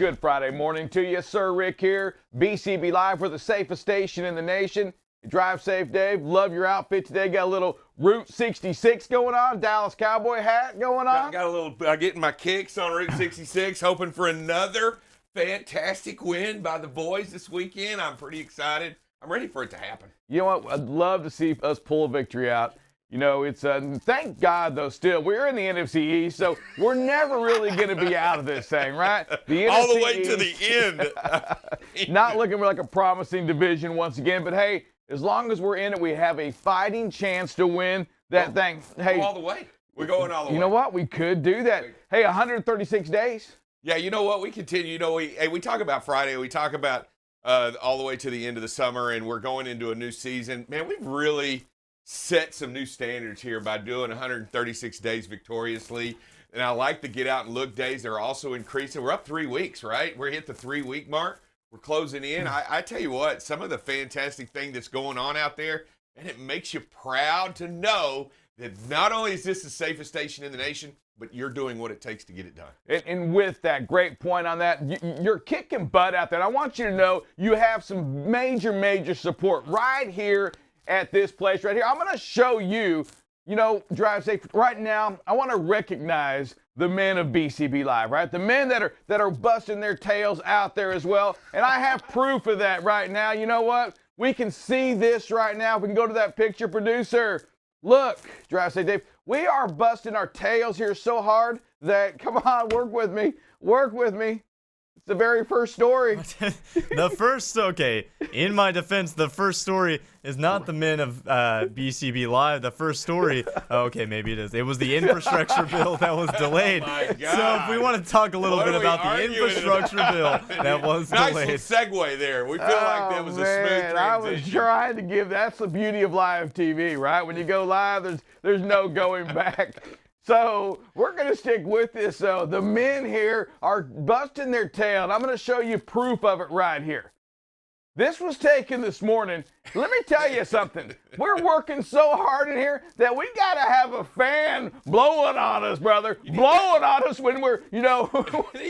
Good Friday morning to you. Sir Rick here. BCB Live. We're the safest station in the nation. Drive safe, Dave. Love your outfit today. Got a little Route 66 going on. Dallas Cowboy hat going on. Got a little, getting my kicks on Route 66, hoping for another fantastic win by the boys this weekend. I'm pretty excited. I'm ready for it to happen. You know what? I'd love to see us pull a victory out. You know, it's thank God, though, still, we're in the NFC East, so we're never really going to be out of this thing, right? All the way to the end. Not looking like a promising division once again, but hey, as long as we're in it, we have a fighting chance to win that thing. Hey, all the way. We're going all the way. You know what? We could do that. Hey, 136 days. Yeah, you know what? We continue. You know, we talk about Friday. We talk about all the way to the end of the summer, and we're going into a new season. Man, we've really set some new standards here by doing 136 days victoriously. And I like the get out and look days. They're also increasing. We're up 3 weeks, right? We're hit the 3-week mark. We're closing in. I tell you what, some of the fantastic thing that's going on out there, and it makes you proud to know that not only is this the safest station in the nation, but you're doing what it takes to get it done. And with that, great point on that, you're kicking butt out there. And I want you to know you have some major support right here at this place right here. I'm going to show you, you know, Drive Safe. Right now, I want to recognize the men of BCB Live, right? The men that are busting their tails out there as well. And I have proof of that right now. You know what? We can see this right now. We can go to that picture, producer. Look, Drive Safe Dave, we are busting our tails here so hard that, come on, work with me. Work with me. It's the very first story. Okay, in my defense, the first story is not the men of BCB Live. The first story, okay, maybe it is. It was the infrastructure bill that was delayed. Oh my God. So if we want to talk a little bit about the infrastructure bill that was delayed. Nice little segue there. We feel like that was a smooth transition. I was trying to give, that's the beauty of live TV, right? When you go live, there's no going back. So we're going to stick with this. So the men here are busting their tail, and I'm going to show you proof of it right here. This was taken this morning. Let me tell you something. We're working so hard in here that we got to have a fan blowing on us, brother. Blowing on us when we're, you know,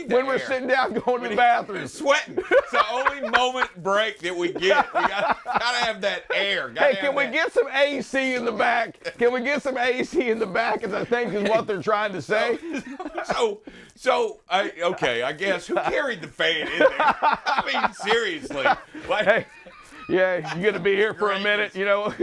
when we're sitting down going to the bathroom. Sweating. It's the only moment break that we get. We got to have that air. Hey, can we get some AC in the back? Can we get some AC in the back, as I think is what they're trying to say? Okay, I guess. Who carried the fan in there? I mean, seriously. Like, hey, yeah, you're going to be here for a minute, you know.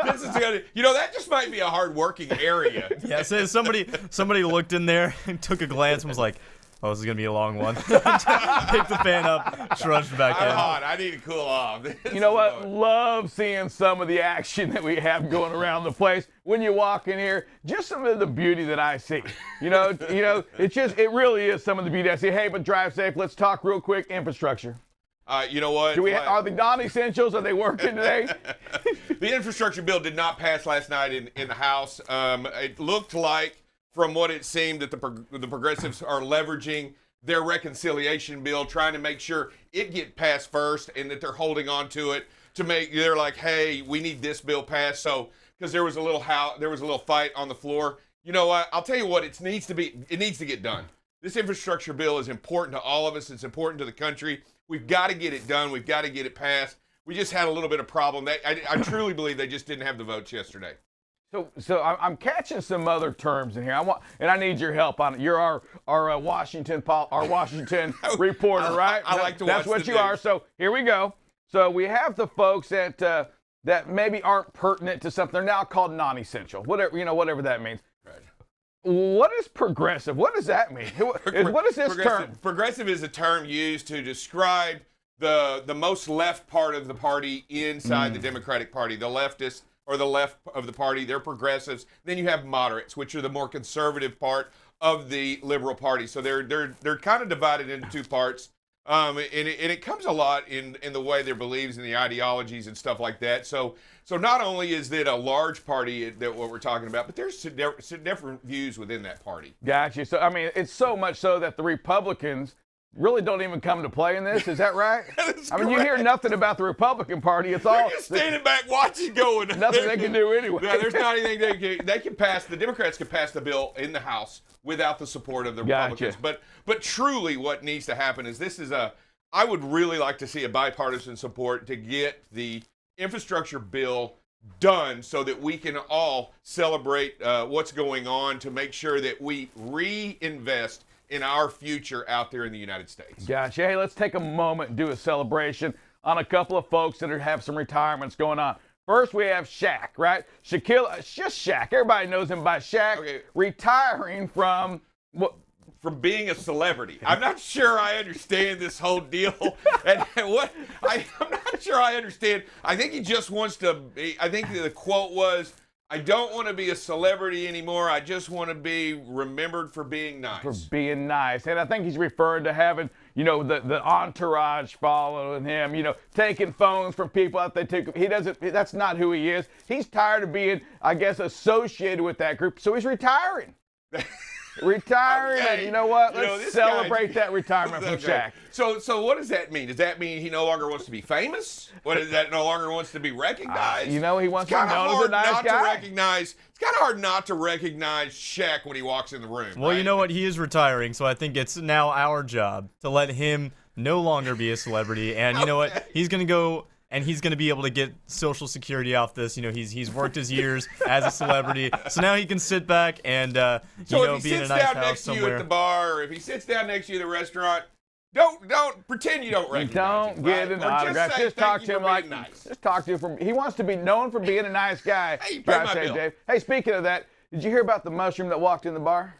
This is gonna, you know, that just might be a hard working area. Yeah, so somebody looked in there and took a glance and was like, oh, this is going to be a long one. Picked the fan up, trudged back in. I'm hot. I need to cool off. You know what? Love seeing some of the action that we have going around the place. When you walk in here, just some of the beauty that I see. You know, it really is some of the beauty I see. Hey, but Drive Safe, let's talk real quick infrastructure. You know what? Are the non-essentials, are they working today? The infrastructure bill did not pass last night in the House. It looked like, from what it seemed, that the progressives are leveraging their reconciliation bill, trying to make sure it get passed first, and that they're holding on to it they're like, hey, we need this bill passed. So, because there was a little fight on the floor. You know what? I'll tell you what, it needs to get done. This infrastructure bill is important to all of us. It's important to the country. We've got to get it done. We've got to get it passed. We just had a little bit of problem. I truly believe they just didn't have the votes yesterday. So I'm catching some other terms in here. I need your help on it. You're our Washington reporter, right? I like to watch. That's what you are. So here we go. So we have the folks that maybe aren't pertinent to something. They're now called non-essential. Whatever that means. Right. What is progressive? What does that mean? What is this term? Progressive is a term used to describe the most left part of the party inside the Democratic Party. The leftists, or the left of the party, they're progressives. Then you have moderates, which are the more conservative part of the liberal party. So they're kind of divided into two parts. And it comes a lot in the way their beliefs and the ideologies and stuff like that. So not only is it a large party that what we're talking about, but there's different views within that party. Gotcha. So I mean, it's so much so that the Republicans really don't even come to play in this. Is that right? That's I mean, you hear correct. nothing about the Republican Party. It's They're all just standing back watching going. nothing they can do anyway. No, there's not anything they can pass. The Democrats can pass the bill in the House without the support of the Republicans. But truly, what needs to happen is I would really like to see a bipartisan support to get the infrastructure bill done so that we can all celebrate what's going on to make sure that we reinvest in our future out there in the United States. Gotcha. Hey, let's take a moment and do a celebration on a couple of folks that have some retirements going on. First, we have Shaq, right? Shaquille, just Shaq. Everybody knows him by Shaq. Okay. Retiring from what? From being a celebrity. I'm not sure I understand this whole deal. and I'm not sure I understand. I think he just wants to be, I think the quote was, I don't want to be a celebrity anymore. I just want to be remembered for being nice. For being nice. And I think he's referring to having, the entourage following him, taking phones from people that they took. That's not who he is. He's tired of being, I guess, associated with that group. So he's retiring. Retiring, Okay. and you know what? You know, Let's this celebrate guy- that retirement from Okay. Shaq. So what does that mean? Does that mean he no longer wants to be famous? What is that? No longer wants to be recognized? He wants to be It's kinda known as a hard nice not guy. to recognize. It's kind of hard not to recognize Shaq when he walks in the room. Well, right? you know what? He is retiring, so I think it's now our job to let him no longer be a celebrity. And you know what? He's going to go and he's going to be able to get Social Security off this. He's worked his years as a celebrity, so now he can sit back and So if he be in a sits nice down house next to you somewhere. at the bar, or if he sits down next to you at the restaurant, don't pretend you don't recognize Don't him, get right? an Or autograph. say Just thank talk you to him for like being nice. Just talk to him he wants to be known for being a nice guy. Hey, pay Drive my safe, bill. Dave. Hey, speaking of that, did you hear about the mushroom that walked in the bar?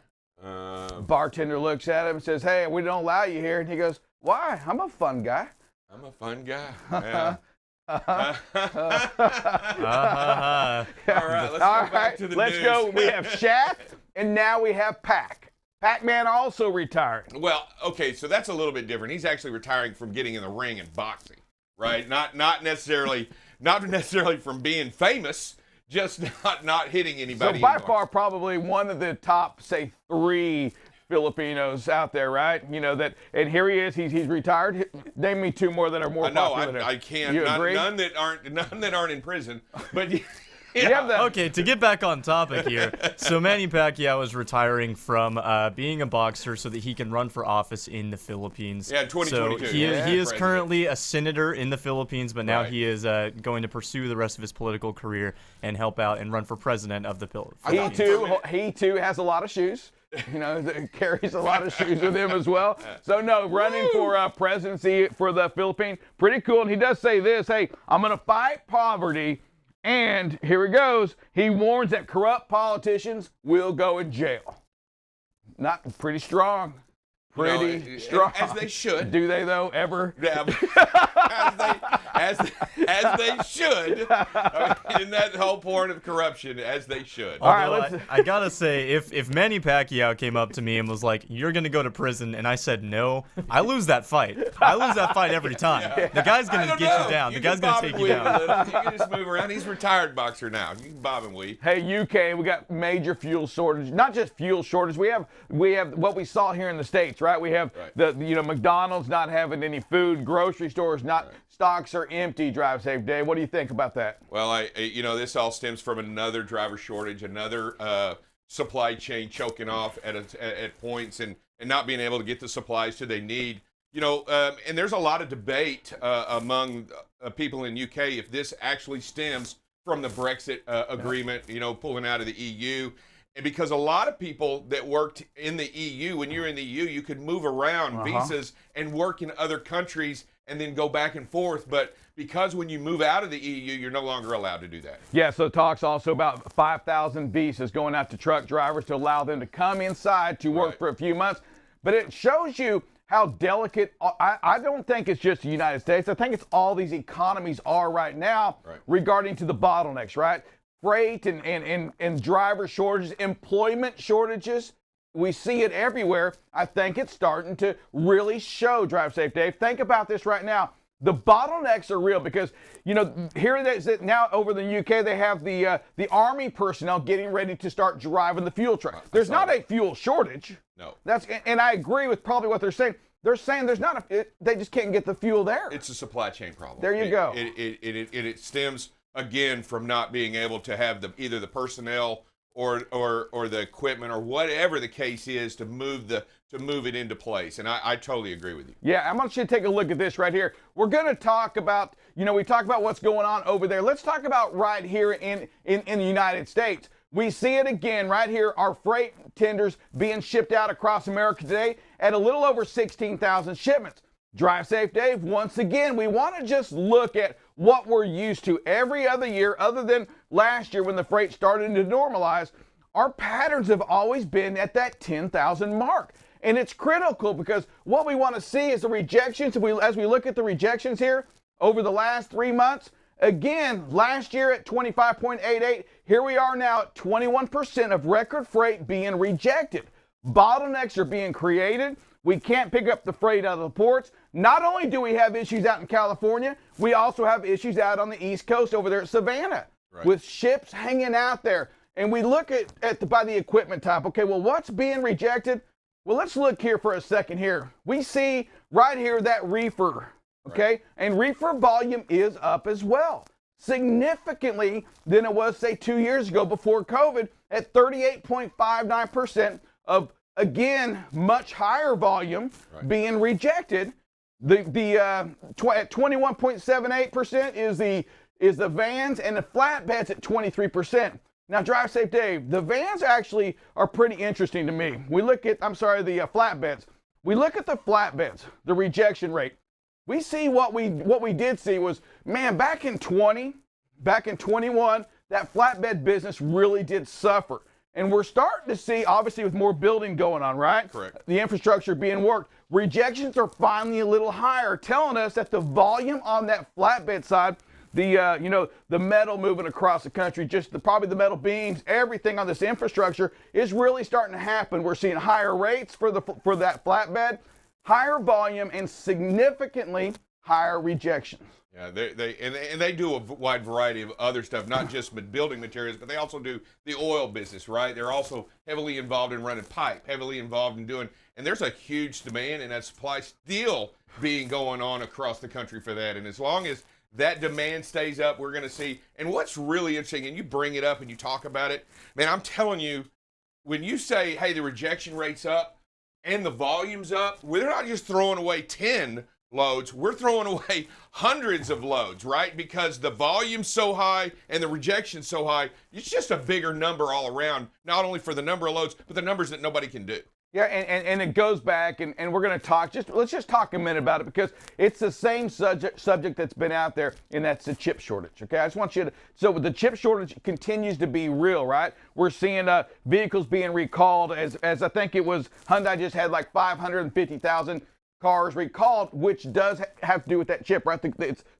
Bartender looks at him and says, "Hey, we don't allow you here." And he goes, "Why? I'm a fun guy." I'm a fun guy. Yeah. All right, let's go back to the let's news. go. We have Shaq, and now we have Pac. Pac-Man also retiring. Well, okay, so that's a little bit different. He's actually retiring from getting in the ring and boxing, right? Not necessarily from being famous, just not hitting anybody. So by anymore. far, probably one of the top, say, 3 Filipinos out there, right? And here he is. He's retired. Name me 2 more that are more I know popular. I can't. You agree? None that aren't in prison. But You have the, Okay, to get back on topic here, so Manny Pacquiao is retiring from being a boxer so that he can run for office in the Philippines. Yeah, 2022. So he is President. currently a senator in the Philippines, but now Right. he is going to pursue the rest of his political career and help out and run for president of the Philippines. he too has a lot of shoes. Carries a lot of shoes with him as well. So no, running for presidency for the Philippines, pretty cool. And he does say this: "Hey, I'm going to fight poverty." And here he goes. He warns that corrupt politicians will go in jail. Not pretty strong. Pretty strong. As they should. Do they though ever? Yeah, as they should. In that whole point of corruption, as they should. All right, Although I gotta say, if Manny Pacquiao came up to me and was like, "You're gonna go to prison," and I said no, I lose that fight. I lose that fight every time. The guy's gonna get you down. The guy's gonna take you down. You can just move around. He's a retired boxer now. You can bob and weave. Hey, UK, we got major fuel shortage. Not just fuel shortage. We have what we saw here in the States, right? We have the McDonald's not having any food, grocery stores not stocks are empty. Drive safe, Dave. What do you think about that? Well, this all stems from another driver shortage, another supply chain choking off at points and not being able to get the supplies that they need. And there's a lot of debate among people in UK if this actually stems from the Brexit agreement, pulling out of the EU. And because a lot of people that worked in the EU, when you're in the EU, you could move around visas and work in other countries and then go back and forth. But because when you move out of the EU, you're no longer allowed to do that. Yeah, so talks also about 5,000 visas going out to truck drivers to allow them to come inside to work for a few months. But it shows you how delicate, I don't think it's just the United States. I think it's all these economies are right now regarding to the bottlenecks, right? Freight and driver shortages, employment shortages. We see it everywhere. I think it's starting to really show. Drive safe, Dave. Think about this right now. The bottlenecks are real because, here it is now over in the UK, they have the Army personnel getting ready to start driving the fuel truck. There's not a fuel shortage. No. And I agree with probably what they're saying. they're saying there's not they just can't get the fuel there. It's a supply chain problem. There you go. It stems again from not being able to have either the personnel or the equipment or whatever the case is to move it into place. And I totally agree with you. Yeah, I want you to take a look at this right here. We're going to talk about, we talk about what's going on over there. Let's talk about right here in the United States. We see it again right here, our freight tenders being shipped out across America today at a little over 16,000 shipments. Drive Safe Dave, once again, we want to just look at what we're used to every other year, other than last year when the freight started to normalize. Our patterns have always been at that 10,000 mark. And it's critical because what we want to see is the rejections. As we look at the rejections here over the last 3 months, again, last year at 25.88, here we are now at 21% of record freight being rejected. Bottlenecks are being created. We can't pick up the freight out of the ports. Not only do we have issues out in California, we also have issues out on the East Coast over there at Savannah, right, with ships hanging out there. And we look by the equipment type. Okay, well, what's being rejected? Well, let's look here for a second here. We see right here that reefer, okay? Right. And reefer volume is up as well, significantly than it was, say, 2 years ago before COVID, at 38.59% of, again, much higher volume, right, being rejected. At 21.78% is the vans, and the flatbeds at 23%. Now, Drive Safe Dave, the vans actually are pretty interesting to me. We look at, the flatbeds. We look at the flatbeds, the rejection rate. We see what we did see was, man, back in 21, that flatbed business really did suffer. And we're starting to see, obviously, with more building going on, right? Correct. The infrastructure being worked. Rejections are finally a little higher, telling us that the volume on that flatbed side, the metal moving across the country, probably the metal beams, everything on this infrastructure is really starting to happen. We're seeing higher rates for that flatbed, higher volume, and significantly higher rejections. Yeah, they do a wide variety of other stuff, not just building materials, but they also do the oil business, right? They're also heavily involved in running pipe, heavily involved in and there's a huge demand and that supply still being going on across the country for that. And as long as that demand stays up, we're going to see. And what's really interesting, and you bring it up and you talk about it, man, I'm telling you, when you say, hey, the rejection rate's up and the volume's up, we're not just throwing away 10 loads, we're throwing away hundreds of loads, right? Because the volume's so high and the rejection's so high, it's just a bigger number all around, not only for the number of loads, but the numbers that nobody can do. Yeah, and it goes back, and we're going to talk, let's just talk a minute about it, because it's the same subject that's been out there, and that's the chip shortage, okay? I just want you to, so the chip shortage continues to be real, right? We're seeing vehicles being recalled, as I think it was, Hyundai just had like 550,000 cars recalled, which does have to do with that chip, right?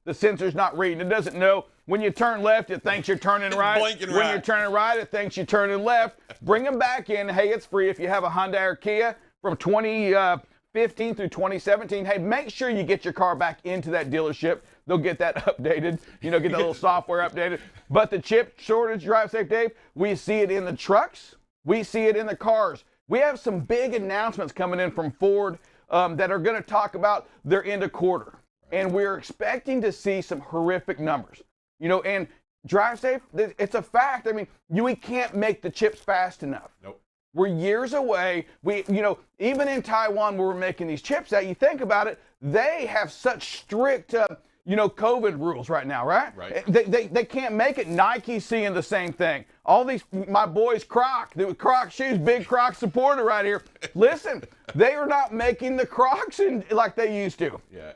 The sensor's not reading. It doesn't know. When you turn left, it thinks you're turning right. Blinking when right. You're turning right, it thinks you're turning left. Bring them back in. Hey, it's free if you have a Hyundai or Kia from 2015 through 2017. Hey, make sure you get your car back into that dealership. They'll get that updated, get that little software updated. But the chip shortage, Drive Safe Dave, we see it in the trucks. We see it in the cars. We have some big announcements coming in from Ford that are going to talk about their end of quarter. And we're expecting to see some horrific numbers. And Drive Safe, it's a fact. I mean, we can't make the chips fast enough. Nope. We're years away. Even in Taiwan where we're making these chips at, you think about it, they have such strict, COVID rules right now, right? Right. They can't make it. Nike's seeing the same thing. All these, my boys, Croc shoes, big Croc supporter right here. Listen, they are not making the Crocs like they used to. Yeah,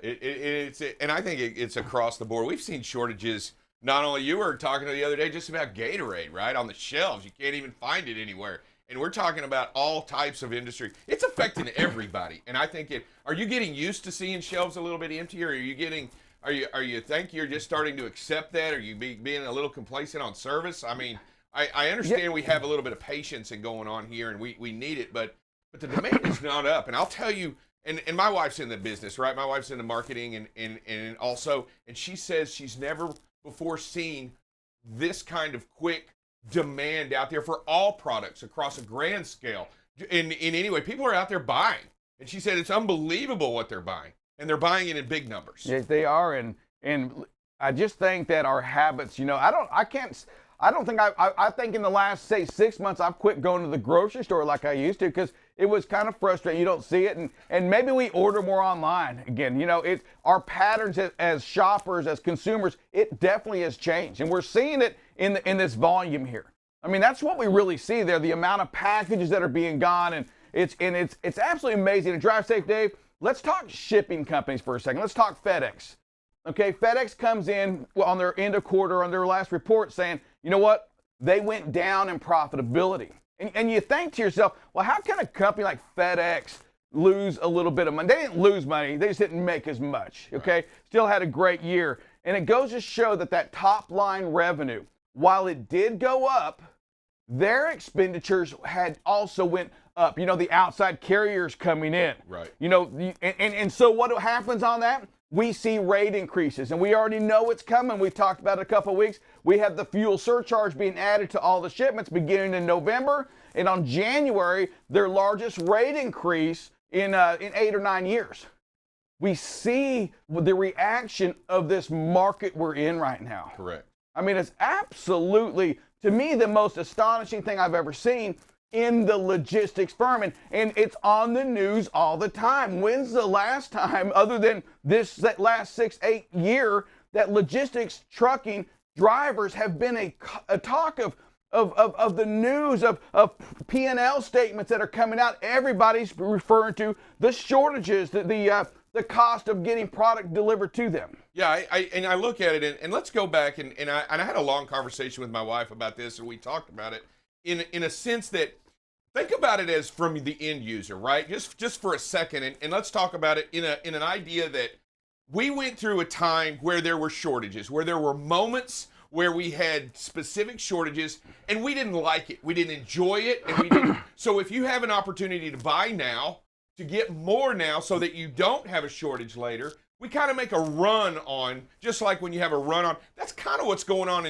and I think it's across the board. We've seen shortages. Not only, you were talking the other day just about Gatorade, right? On the shelves. You can't even find it anywhere. And we're talking about all types of industry. It's affecting everybody. And I think are you getting used to seeing shelves a little bit empty, or are you think you're just starting to accept that? Are you being a little complacent on service? I mean, I understand we have a little bit of patience going on here, and we need it, but the demand is not up. And I'll tell you, and my wife's in the business, right? My wife's in the marketing and also, and she says she's never before seen this kind of quick demand out there for all products across a grand scale. In any way, people are out there buying. And she said it's unbelievable what they're buying, and they're buying it in big numbers. Yes, they are, and I just think that our habits, I think in the last, say, 6 months, I've quit going to the grocery store like I used to because it was kind of frustrating. You don't see it, and maybe we order more online again. Our patterns as shoppers, as consumers, it definitely has changed, and we're seeing it in this volume here. I mean, that's what we really see there, the amount of packages that are being gone, and it's absolutely amazing. And Drive Safe Dave, let's talk shipping companies for a second. Let's talk FedEx. Okay, FedEx comes in on their end of quarter, on their last report, saying, you know what? They went down in profitability. And you think to yourself, well, how can a company like FedEx lose a little bit of money? They didn't lose money. They just didn't make as much, okay? Right. Still had a great year. And it goes to show that top line revenue, while it did go up, their expenditures had also went up. The outside carriers coming in. Right. And so what happens on that? We see rate increases, and we already know it's coming. We've talked about it a couple of weeks. We have the fuel surcharge being added to all the shipments beginning in November, and on January, their largest rate increase in 8 or 9 years. We see the reaction of this market we're in right now. Correct. I mean, it's absolutely, to me, the most astonishing thing I've ever seen in the logistics firm, and it's on the news all the time. When's the last time, other than that last 6-8 year, that logistics trucking drivers have been a talk of the news, of P&L statements that are coming out? Everybody's referring to the shortages, the cost of getting product delivered to them. Yeah, I look at it, and let's go back, and I had a long conversation with my wife about this, and we talked about it in a sense that, think about it as from the end user, right? Just for a second, and let's talk about it in an idea that we went through a time where there were shortages, where there were moments where we had specific shortages, and we didn't like it. We didn't enjoy it, and we didn't. So if you have an opportunity to buy now, to get more now so that you don't have a shortage later, we kind of make a run on, just like when you have a run on. That's kind of what's going on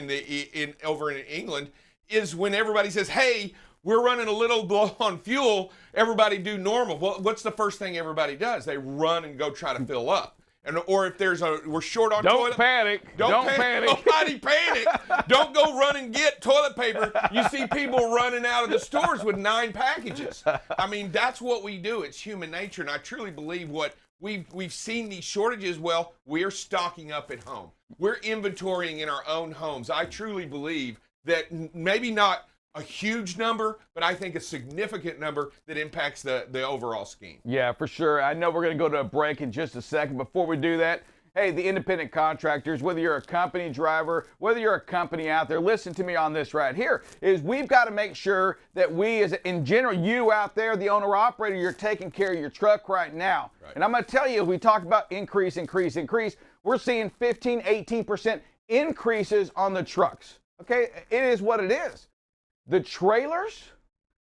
over in England, is when everybody says, hey, we're running a little low on fuel, everybody do normal. Well, what's the first thing everybody does? They run and go try to fill up. Or if we're short on toilet. Don't panic. Nobody panic. Don't go run and get toilet paper. You see people running out of the stores with 9 packages. I mean, that's what we do. It's human nature. And I truly believe what we've seen these shortages. Well, we're stocking up at home. We're inventorying in our own homes. I truly believe that maybe not a huge number, but I think a significant number that impacts the overall scheme. Yeah, for sure. I know we're going to go to a break in just a second. Before we do that, hey, the independent contractors, whether you're a company driver, whether you're a company out there, listen to me on this right here, is we've got to make sure that we, as in general, you out there, the owner-operator, you're taking care of your truck right now. Right. And I'm going to tell you, we talk about increase, we're seeing 15, 18% increases on the trucks. Okay, it is what it is. The trailers,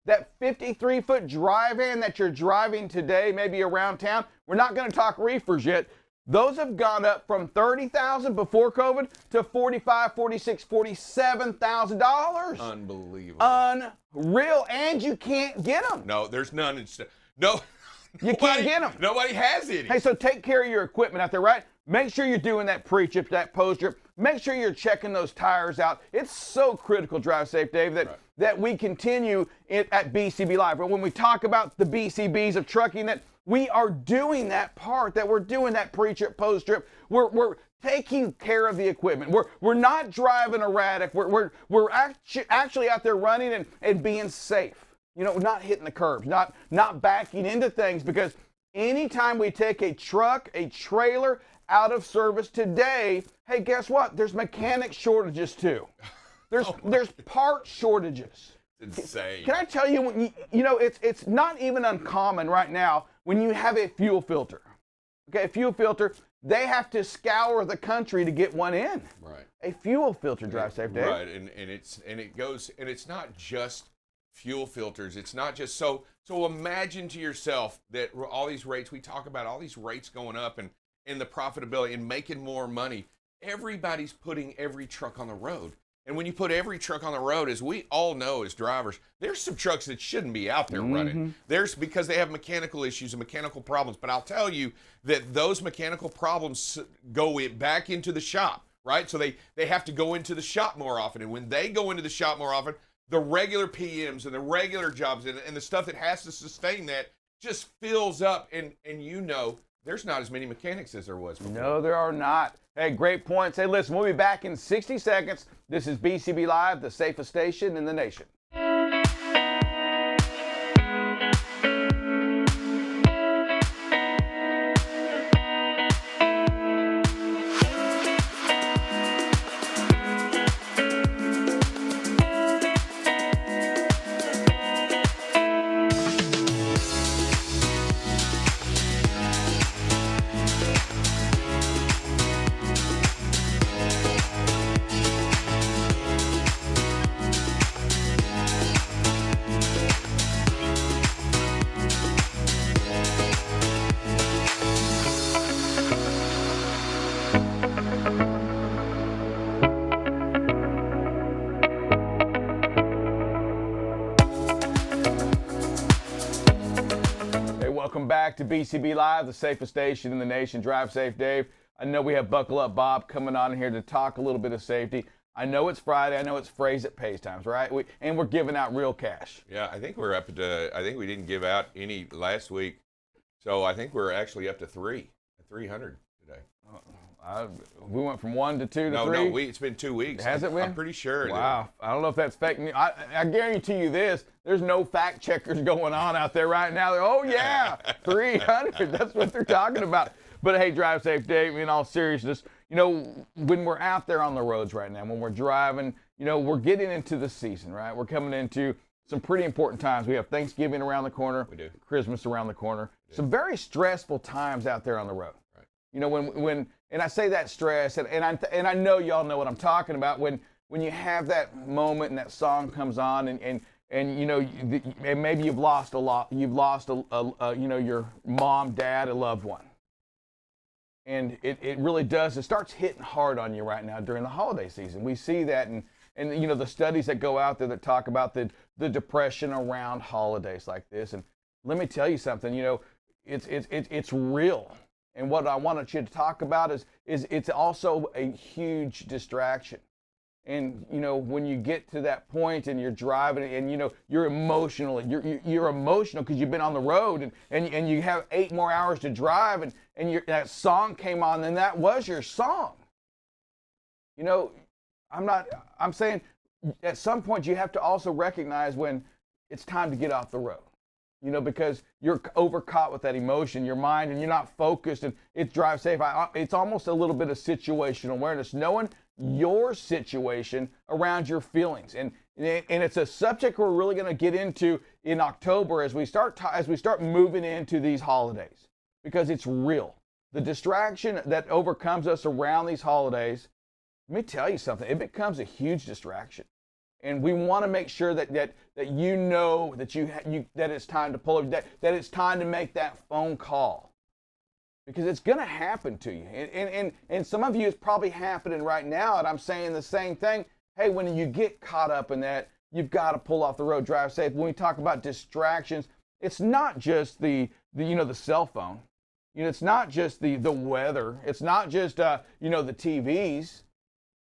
that 53-foot dry van that you're driving today, maybe around town, we're not going to talk reefers yet. Those have gone up from $30,000 before COVID to $45,000, $46,000, $47,000. Unbelievable. Unreal, and you can't get them. No, there's none. No, you can't get them. Nobody has any. Hey, so take care of your equipment out there, right? Make sure you're doing that pre-trip, that post-trip. Make sure you're checking those tires out. It's so critical, Drive Safe Dave, that we continue it at BCB Live. But when we talk about the BCBs of trucking, that we are doing that part, that we're doing that pre-trip, post-trip. We're taking care of the equipment. We're not driving erratic. We're actually out there running and being safe. Not hitting the curbs, not backing into things, because anytime we take a truck, a trailer out of service today, hey, guess what? There's mechanic shortages too. There's part shortages. It's insane. Can I tell you, it's not even uncommon right now when you have a fuel filter. Okay, a fuel filter, they have to scour the country to get one in. Right. A fuel filter, Drive Safe Dave. Right, and it's not just fuel filters. It's not just so imagine to yourself that all these rates, we talk about all these rates going up and the profitability and making more money. Everybody's putting every truck on the road. And when you put every truck on the road, as we all know as drivers, there's some trucks that shouldn't be out there running. There's because they have mechanical issues and mechanical problems. But I'll tell you that those mechanical problems go back into the shop, right? So they have to go into the shop more often. And when they go into the shop more often, the regular PMs and the regular jobs and the stuff that has to sustain that just fills up. And there's not as many mechanics as there was before. No, there are not. Hey, great points. Hey, listen, we'll be back in 60 seconds. This is BCB Live, the safest station in the nation. Welcome back to BCB Live, the safest station in the nation. Drive safe, Dave. I know we have Buckle Up Bob coming on here to talk a little bit of safety. I know it's Friday. I know it's phrase it pays times, right? And we're giving out real cash. Yeah, I think we're up to, I think we didn't give out any last week. So I think we're actually up to 300 today. We went from 1 to 2 to 3? No, it's been 2 weeks. Has it been? I'm pretty sure. Wow. I don't know if that's fake news. I guarantee you this. There's no fact checkers going on out there right now. Oh, yeah, 300. That's what they're talking about. But, hey, drive safe, Dave. In all seriousness, when we're out there on the roads right now, when we're driving, we're getting into the season, right? We're coming into some pretty important times. We have Thanksgiving around the corner. We do. Christmas around the corner. Some very stressful times out there on the road. When and I say that stress, and I know y'all know what I'm talking about when you have that moment and that song comes on and maybe you've lost a lot, you've lost your mom, dad, a loved one, and it really does. It starts hitting hard on you right now during the holiday season. We see that, and the studies that go out there that talk about the depression around holidays like this. And let me tell you something. It's real. And what I wanted you to talk about is it's also a huge distraction. And when you get to that point and you're driving and you're emotional, you're emotional because you've been on the road and you have 8 more hours to drive and that song came on and that was your song. I'm saying at some point you have to also recognize when it's time to get off the road. Because you're overcaught with that emotion, your mind, and you're not focused, and it's drive safe. It's almost a little bit of situational awareness, knowing your situation around your feelings. And it's a subject we're really going to get into in October as we start moving into these holidays, because it's real. The distraction that overcomes us around these holidays, let me tell you something, it becomes a huge distraction. And we want to make sure that that it's time to pull that it's time to make that phone call, because it's going to happen to you. And some of you it's probably happening right now. And I'm saying the same thing. Hey, when you get caught up in that, you've got to pull off the road, drive safe. When we talk about distractions, it's not just the cell phone. It's not just the weather. It's not just the TVs.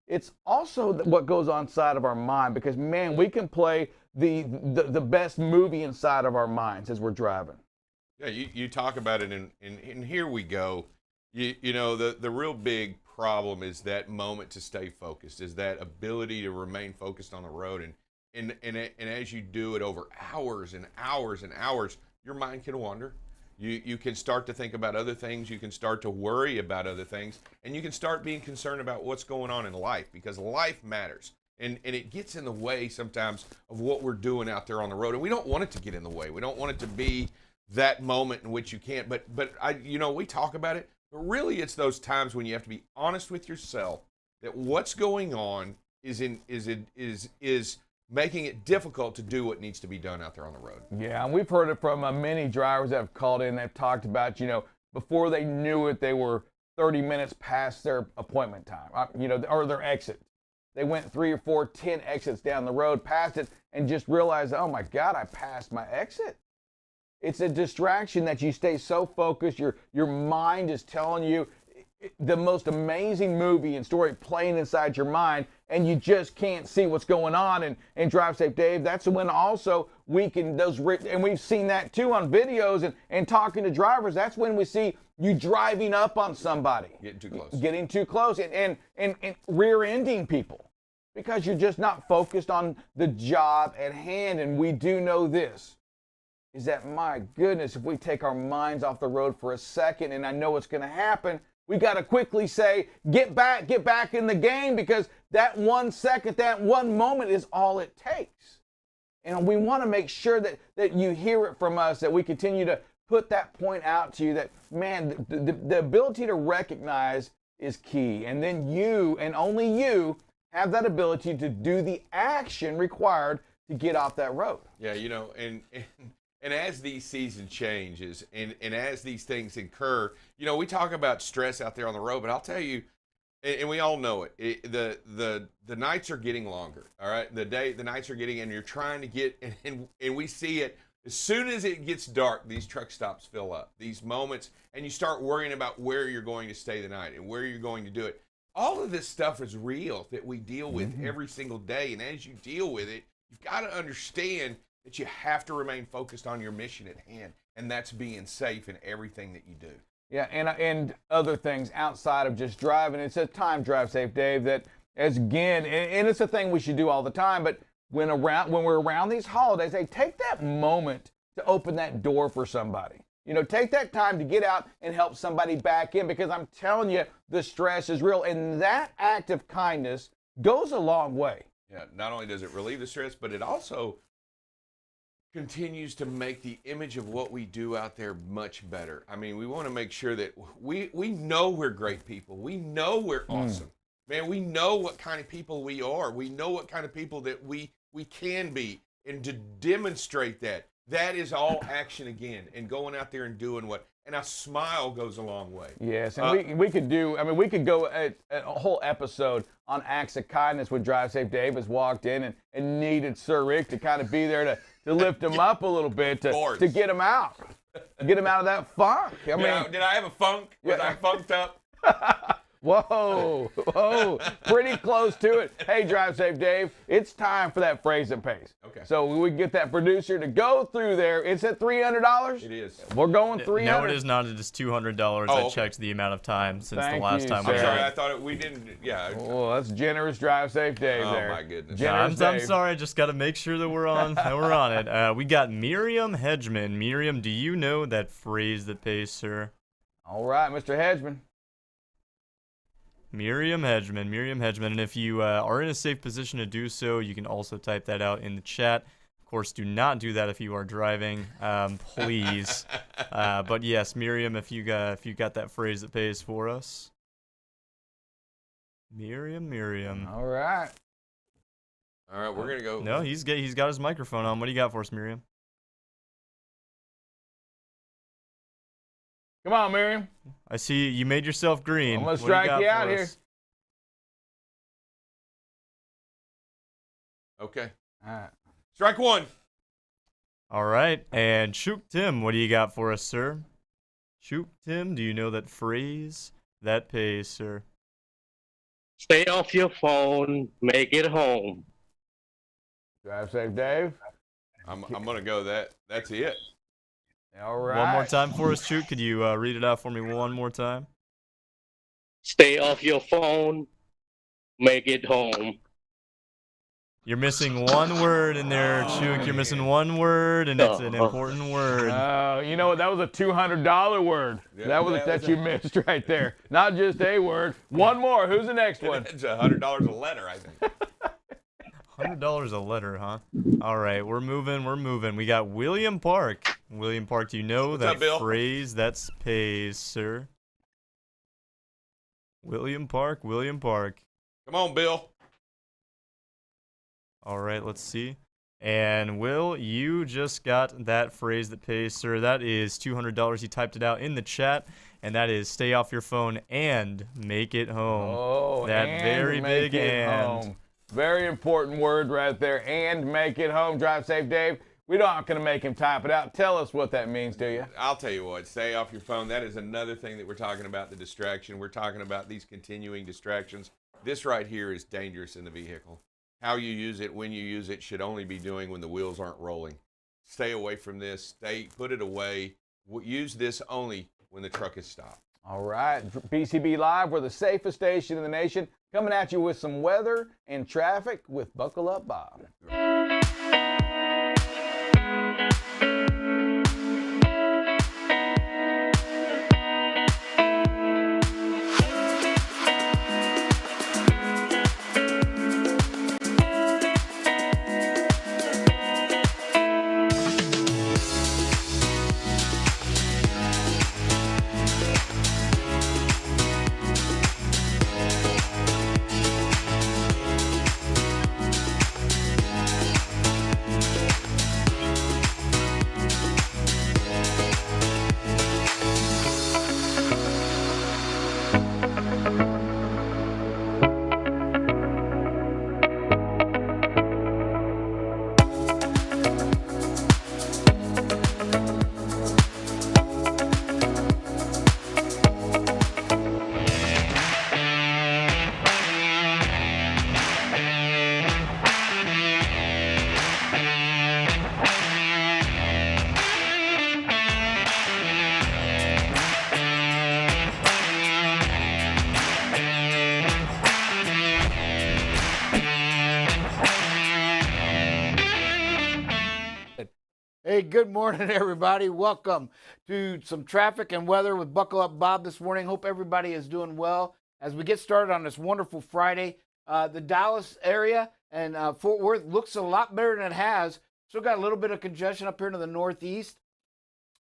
It's also what goes on inside of our mind, because, man, we can play the best movie inside of our minds as we're driving. Yeah, you talk about it, and here we go. The real big problem is that moment to stay focused, is that ability to remain focused on the road. And as you do it over hours and hours and hours, your mind can wander. You can start to think about other things. You can start to worry about other things. And you can start being concerned about what's going on in life, because life matters. And it gets in the way sometimes of what we're doing out there on the road. And we don't want it to get in the way. We don't want it to be that moment in which you can't. But we talk about it. But really, it's those times when you have to be honest with yourself that what's going on is making it difficult to do what needs to be done out there on the road. Yeah, and we've heard it from many drivers that have called in. They've talked about, before they knew it, they were 30 minutes past their appointment time, or their exit. they went 3 or 4, 10 exits down the road, passed it, and just realized, oh my God, I passed my exit. It's a distraction that you stay so focused. Your mind is telling you the most amazing movie and story playing inside your mind, and you just can't see what's going on. And Drive Safe Dave, that's when also we can, and we've seen that too on videos and talking to drivers. That's when we see you driving up on somebody. Getting too close and rear-ending people because you're just not focused on the job at hand. And we do know this, is that, my goodness, if we take our minds off the road for a second, and I know what's going to happen, we got to quickly say, get back in the game, because that 1 second, that one moment is all it takes. And we want to make sure that you hear it from us, that we continue to put that point out to you that, man, the ability to recognize is key. And then you, and only you, have that ability to do the action required to get off that road. Yeah, you know, and as these seasons changes and as these things incur, you know, we talk about stress out there on the road, but I'll tell you, and we all know it, the nights are getting longer, all right? The nights are getting, and you're trying to get, and we see it, as soon as it gets dark, these truck stops fill up, these moments, and you start worrying about where you're going to stay the night and where you're going to do it. All of this stuff is real that we deal with every single day, and as you deal with it, you've got to understand that you have to remain focused on your mission at hand, and that's being safe in everything that you do. Yeah, and other things outside of just driving. It's a time Drive Safe, Dave, that, as again, and it's a thing we should do all the time, but when we're around these holidays, hey, take that moment to open that door for somebody. You know, take that time to get out and help somebody back in, because I'm telling you, the stress is real, and that act of kindness goes a long way. Yeah, not only does it relieve the stress, but it also continues to make the image of what we do out there much better. I mean, we want to make sure that we know we're great people. We know we're awesome. Man, we know what kind of people we are. We know what kind of people that we can be. And to demonstrate that is all action again, and going out there and doing and a smile goes a long way. Yes, and we could go a whole episode on acts of kindness when Drive Safe Dave has walked in and needed Sir Rick to kind of be there to lift him up a little bit, to get him out. Get him out of that funk. I mean, did I have a funk? Was I funked up? Whoa, pretty close to it. Hey, Drive Safe Dave, it's time for that phrase and pace. Okay. So we get that producer to go through there. It's at $300? It is. We're going $300. No, it is not. It is $200. I checked the amount of time since the last time we I'm had sorry, it. I thought we didn't, yeah. Oh, that's generous Drive Safe Dave there. Oh, my goodness. Generous I'm Dave. sorry, I just got to make sure that we're on it. We got Miriam Hedgeman. Miriam, do you know that phrase that pays, sir? All right, Mr. Hedgeman. Miriam Hedgeman, and if you are in a safe position to do so, you can also type that out in the chat. Of course, do not do that if you are driving, please. But yes, Miriam, if you got that phrase that pays for us. Miriam. All right, we're gonna go. No, he's got his microphone on. What do you got for us, Miriam? come on, Miriam. I see you made yourself green. I'm gonna What do you strike got you out for here. us? Okay. All right. Strike one. All right, and Shoot Tim, what do you got for us, sir? Shoot Tim, do you know that phrase that pays, sir? Stay off your phone, make it home. Drive Safe Dave. I'm gonna go that's it. All right. One more time for us, Shoot. Could you read it out for me one more time? Stay off your phone, make it home. You're missing one word in there, Chook. You're missing one word, and it's an important word. You know what? That was a $200 word. Yeah, that you missed right there. Not just a word. One more. Who's the next one? It's $100 a letter, I think. $100 a letter, huh? All right, we're moving. We got William Park. William Park, do you know What's that up, Bill? phrase that pays, sir? William Park. Come on, Bill. All right, let's see. And Will, you just got that phrase that pays, sir. That is $200. He typed it out in the chat, and that is stay off your phone and make it home. Oh, that and very make big it and. home. Very important word right there. And make it home. Drive safe, Dave. We're not going to make him type it out. Tell us what that means, do you? I'll tell you what. Stay off your phone. That is another thing that we're talking about, the distraction. We're talking about these continuing distractions. This right here is dangerous in the vehicle. How you use it, when you use it, should only be doing when the wheels aren't rolling. Stay away from this. Put it away. Use this only when the truck is stopped. All right. BCB Live, we're the safest station in the nation. Coming at you with some weather and traffic with Buckle Up Bob. Hey, good morning, everybody. Welcome to some traffic and weather with Buckle Up Bob this morning. Hope everybody is doing well as we get started on this wonderful Friday. The Dallas area and Fort Worth looks a lot better than it has. Still got a little bit of congestion up here to the northeast,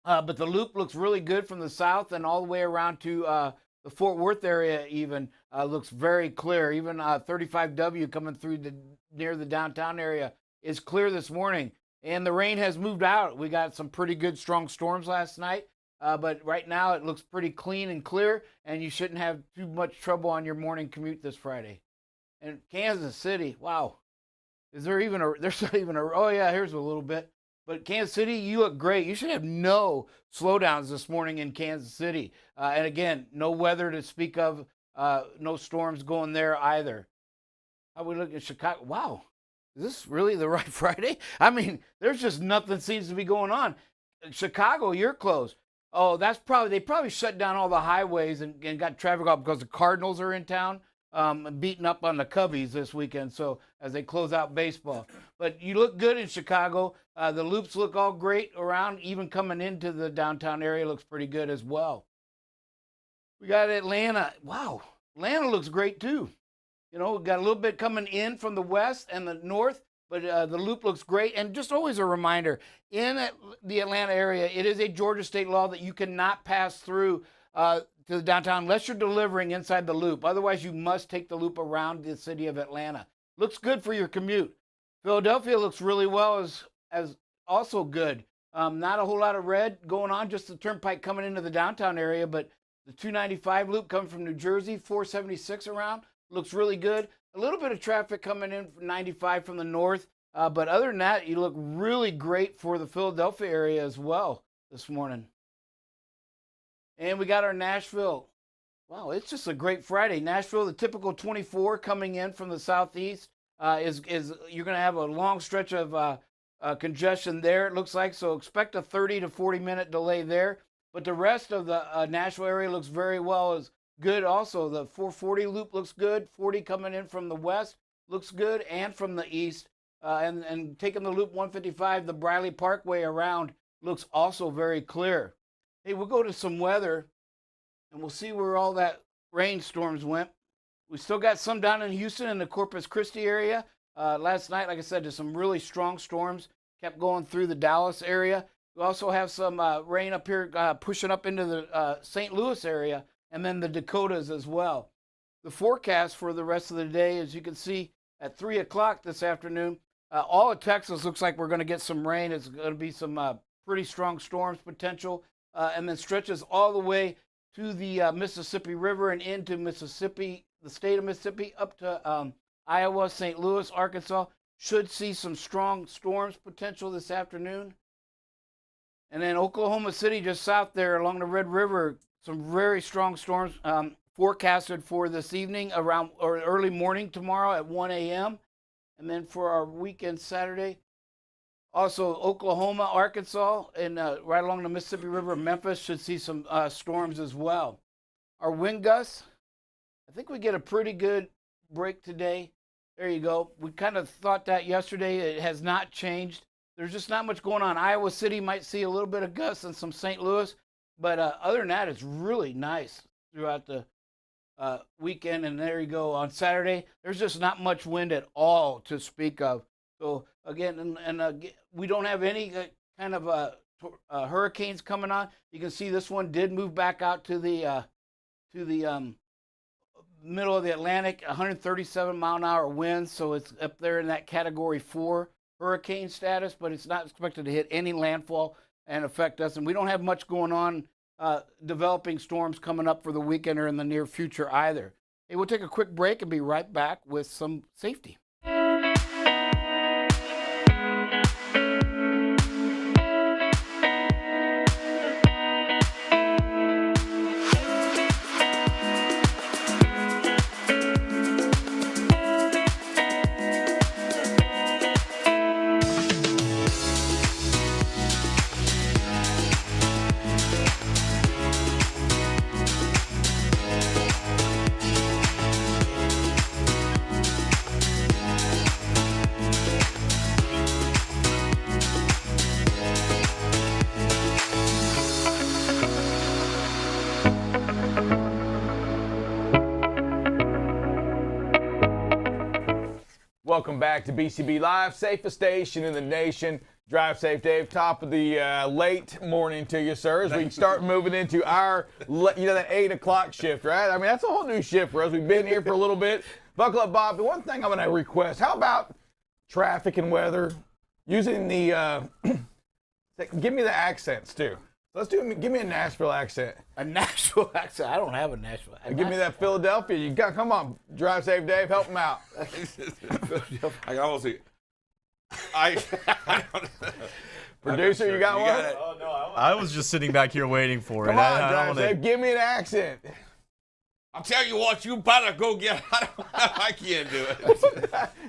but the loop looks really good from the south and all the way around to the Fort Worth area even looks very clear. Even 35W coming through near the downtown area is clear this morning. And the rain has moved out. We got some pretty good strong storms last night, but right now it looks pretty clean and clear, and you shouldn't have too much trouble on your morning commute this Friday. And Kansas City, wow. There's not even oh yeah, here's a little bit. But Kansas City, you look great. You should have no slowdowns this morning in Kansas City. And again, no weather to speak of, no storms going there either. How we look at Chicago? Wow. Is this really the right Friday? I mean, there's just nothing seems to be going on. Chicago, you're closed. Oh, they probably shut down all the highways and got traffic off because the Cardinals are in town beating up on the Cubbies this weekend. So as they close out baseball. But you look good in Chicago. The loops look all great around. Even coming into the downtown area looks pretty good as well. We got Atlanta. Wow, Atlanta looks great too. You know, we got a little bit coming in from the west and the north, but the loop looks great. And just always a reminder, in the Atlanta area, it is a Georgia state law that you cannot pass through to the downtown unless you're delivering inside the loop. Otherwise, you must take the loop around the city of Atlanta. Looks good for your commute. Philadelphia looks really well as also good. Not a whole lot of red going on, just the turnpike coming into the downtown area, but the 295 loop coming from New Jersey, 476 around. Looks really good. A little bit of traffic coming in from 95 from the north. But other than that, you look really great for the Philadelphia area as well this morning. And we got our Nashville. Wow, it's just a great Friday. Nashville, the typical 24 coming in from the southeast. Is you're going to have a long stretch of congestion there, it looks like. So expect a 30 to 40-minute delay there. But the rest of the Nashville area looks very well as good also. The 440 loop looks good. 40 coming in from the west looks good, and from the east. And taking the loop 155, the Briley Parkway around looks also very clear. Hey, we'll go to some weather, and we'll see where all that rainstorms went. We still got some down in Houston in the Corpus Christi area. Last night, like I said, there's some really strong storms kept going through the Dallas area. We also have some rain up here pushing up into the St. Louis area, and then the Dakotas as well. The forecast for the rest of the day, as you can see, at 3 o'clock this afternoon, all of Texas looks like we're going to get some rain. It's going to be some pretty strong storms potential, and then stretches all the way to the Mississippi River and into Mississippi, the state of Mississippi, up to Iowa, St. Louis, Arkansas should see some strong storms potential this afternoon. And then Oklahoma City, just south there along the Red River, some very strong storms forecasted for this evening around or early morning tomorrow at 1 a.m. And then for our weekend Saturday, also Oklahoma, Arkansas, and right along the Mississippi River, Memphis should see some storms as well. Our wind gusts, I think we get a pretty good break today. There you go. We kind of thought that yesterday. It has not changed. There's just not much going on. Iowa City might see a little bit of gusts and some St. Louis, but other than that, it's really nice throughout the weekend. And there you go. On Saturday, there's just not much wind at all to speak of. So again, we don't have any kind of hurricanes coming on. You can see this one did move back out to the middle of the Atlantic, 137-mile-an-hour winds, so it's up there in that Category 4 hurricane status, but it's not expected to hit any landfall and affect us. And we don't have much going on developing storms coming up for the weekend or in the near future either. Hey, we'll take a quick break and be right back with some safety. Welcome back to BCB Live, safest station in the nation. Drive safe, Dave. Top of the late morning to you, sir, as we start moving into our, that 8 o'clock shift, right? I mean, that's a whole new shift for us. We've been here for a little bit. Buckle up, Bob. The one thing I'm going to request, how about traffic and weather using the, give me the accents, too. Give me a Nashville accent. A Nashville accent? I don't have a Nashville accent. Give me that Philadelphia. You got, come on, Drive Safe Dave, help him out. I can almost see. I Producer, sure. you got one? Got it. Oh, no, I was just sitting back here waiting for it. Come on, I Drive don't Safe, wanna... give me an accent. I'll tell you what, you better go get. I can't do it.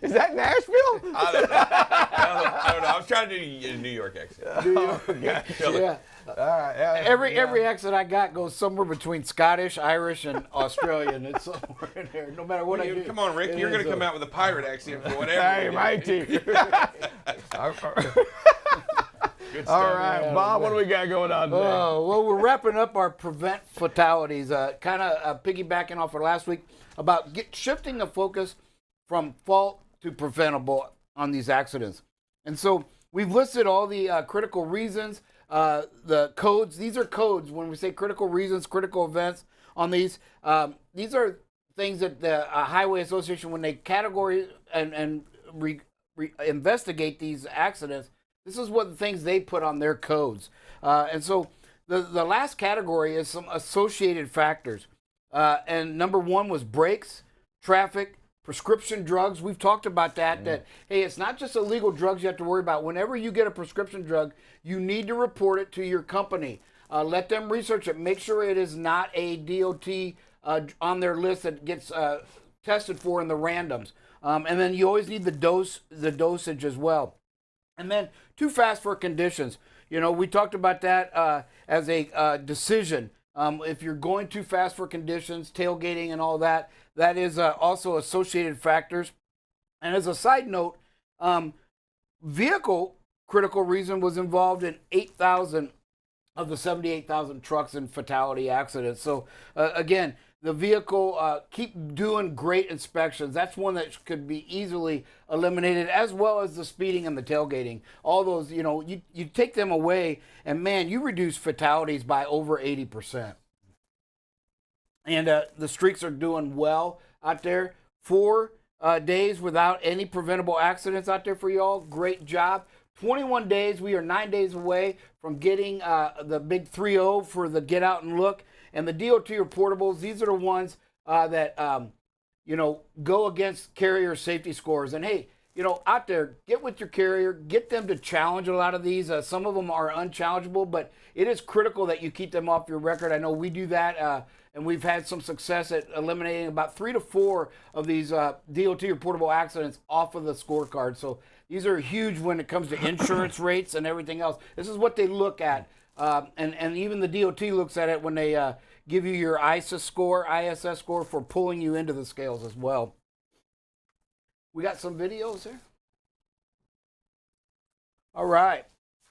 Is that Nashville? I don't know. I was trying to do a New York accent. New York. Yeah. All right. Yeah, Every accent I got goes somewhere between Scottish, Irish, and Australian. It's somewhere in there, no matter what I do. Come on, Rick. You're going to come out with a pirate accent for whatever. Hey, mighty. Good stuff. All right, Yeah, Bob, what do we got going on today? Oh, well, we're wrapping up our prevent fatalities, kind of piggybacking off of last week about shifting the focus from fault to preventable on these accidents. And so we've listed all the critical reasons, the codes. These are codes when we say critical reasons, critical events on these. These are things that the Highway Association, when they category and investigate these accidents, this is what the things they put on their codes. And so the last category is some associated factors. And number one was brakes, traffic, prescription drugs. We've talked about that, that, hey, it's not just illegal drugs you have to worry about. Whenever you get a prescription drug, you need to report it to your company. Let them research it. Make sure it is not a DOT on their list that gets tested for in the randoms. And then you always need the dosage as well. And then too fast for conditions. You know, we talked about that as a decision. If you're going too fast for conditions, tailgating and all that, that is also associated factors. And as a side note, vehicle critical reason was involved in 8,000 of the 78,000 trucks and fatality accidents. So again, the vehicle, keep doing great inspections. That's one that could be easily eliminated, as well as the speeding and the tailgating. All those, you know, you take them away, and man, you reduce fatalities by over 80%. And the streaks are doing well out there. 4 days without any preventable accidents out there for y'all. Great job. 21 days. We are 9 days away from getting the big 3-0 for the Get Out and Look. And the DOT reportables, these are the ones that, go against carrier safety scores. And hey, out there, get with your carrier, get them to challenge a lot of these. Some of them are unchallengeable, but it is critical that you keep them off your record. I know we do that, and we've had some success at eliminating about 3 to 4 of these DOT reportable accidents off of the scorecard. So these are huge when it comes to insurance rates and everything else. This is what they look at, and even the DOT looks at it when they give you your ISS score for pulling you into the scales as well. We got some videos here. All right.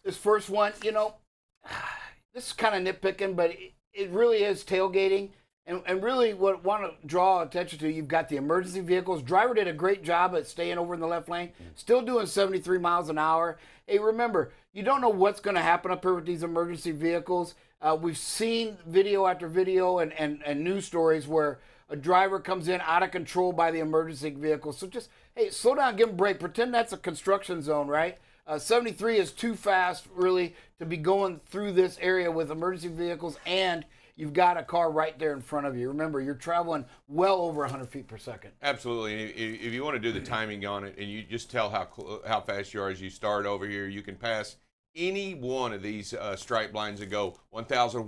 This first one, this is kind of nitpicking, but it really is tailgating. And really what I want to draw attention to, you've got the emergency vehicles. Driver did a great job at staying over in the left lane, still doing 73 miles an hour. Hey, remember, you don't know what's going to happen up here with these emergency vehicles. We've seen video after video and news stories where a driver comes in out of control by the emergency vehicle. So just, hey, slow down, give them a break. Pretend that's a construction zone, right? 73 is too fast, really, to be going through this area with emergency vehicles, and you've got a car right there in front of you. Remember, you're traveling well over 100 feet per second. Absolutely. If you want to do the timing on it, and you just tell how fast you are as you start over here, you can pass any one of these stripe lines and go 1,000,